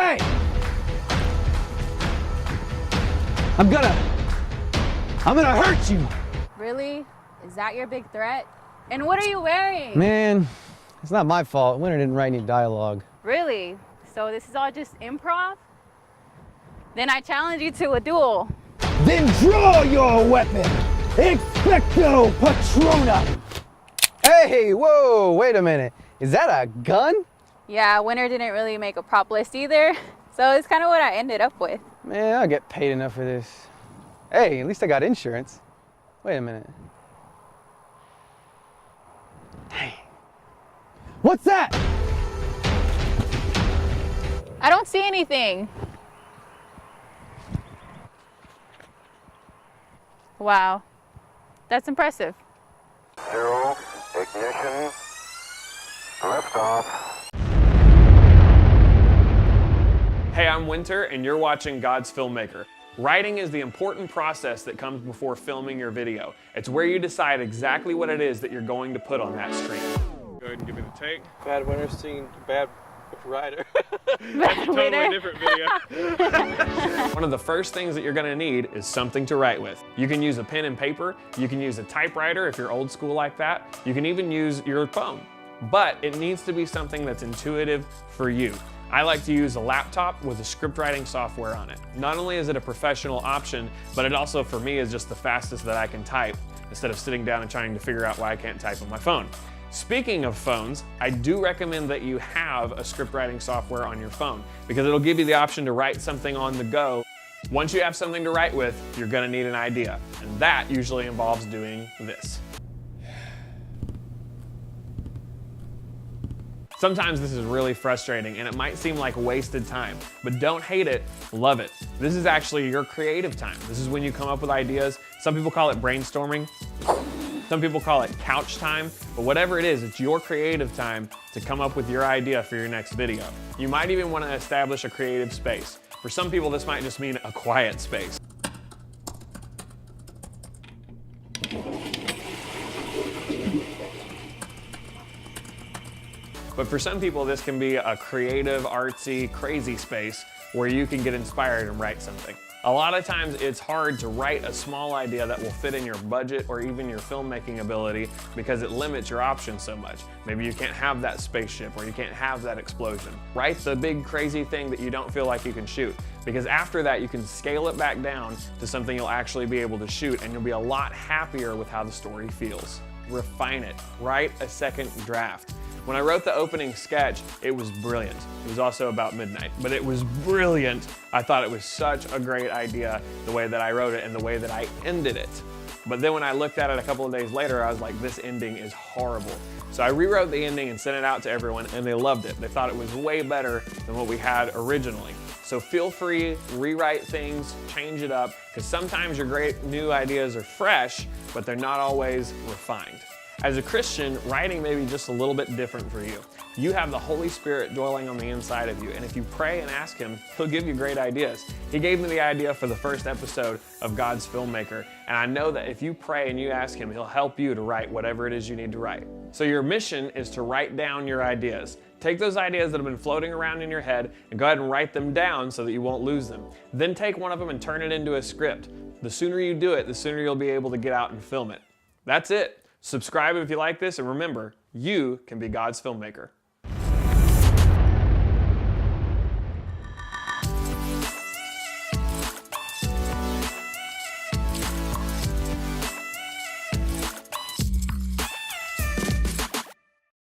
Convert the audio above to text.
Hey! I'm gonna hurt you! Really? Is that your big threat? And what are you wearing? Man, it's not my fault. Winter didn't write any dialogue. Really? So this is all just improv? Then I challenge you to a duel. Then draw your weapon! Expecto Patronum! Hey, whoa, wait a minute. Is that a gun? Yeah, Winter didn't really make a prop list either, so it's kind of what I ended up with. Man, I get paid enough for this. Hey, at least I got insurance. Wait a minute. Hey, what's that? I don't see anything. Wow, that's impressive. 0, ignition, liftoff. Hey, I'm Winter, and you're watching God's Filmmaker. Writing is the important process that comes before filming your video. It's where you decide exactly what it is that you're going to put on that screen. Go ahead and give me the take. Bad Winter scene, bad writer. That's a Totally different video. One of the first things that you're gonna need is something to write with. You can use a pen and paper, you can use a typewriter if you're old school like that, you can even use your phone. But it needs to be something that's intuitive for you. I like to use a laptop with a scriptwriting software on it. Not only is it a professional option, but it also for me is just the fastest that I can type instead of sitting down and trying to figure out why I can't type on my phone. Speaking of phones, I do recommend that you have a scriptwriting software on your phone because it'll give you the option to write something on the go. Once you have something to write with, you're gonna need an idea, and that usually involves doing this. Sometimes this is really frustrating and it might seem like wasted time, but don't hate it, love it. This is actually your creative time. This is when you come up with ideas. Some people call it brainstorming. Some people call it couch time, but whatever it is, it's your creative time to come up with your idea for your next video. You might even want to establish a creative space. For some people, this might just mean a quiet space. But for some people, this can be a creative, artsy, crazy space where you can get inspired and write something. A lot of times it's hard to write a small idea that will fit in your budget or even your filmmaking ability because it limits your options so much. Maybe you can't have that spaceship or you can't have that explosion. Write the big crazy thing that you don't feel like you can shoot, because after that you can scale it back down to something you'll actually be able to shoot and you'll be a lot happier with how the story feels. Refine it. Write a second draft. When I wrote the opening sketch, it was brilliant. It was also about midnight, but it was brilliant. I thought it was such a great idea, the way that I wrote it and the way that I ended it. But then when I looked at it a couple of days later, I was like, this ending is horrible. So I rewrote the ending and sent it out to everyone and they loved it. They thought it was way better than what we had originally. So feel free, rewrite things, change it up, because sometimes your great new ideas are fresh, but they're not always refined. As a Christian, writing may be just a little bit different for you. You have the Holy Spirit dwelling on the inside of you, and if you pray and ask Him, He'll give you great ideas. He gave me the idea for the first episode of God's Filmmaker, and I know that if you pray and you ask Him, He'll help you to write whatever it is you need to write. So your mission is to write down your ideas. Take those ideas that have been floating around in your head and go ahead and write them down so that you won't lose them. Then take one of them and turn it into a script. The sooner you do it, the sooner you'll be able to get out and film it. That's it. Subscribe if you like this, and remember, you can be God's filmmaker.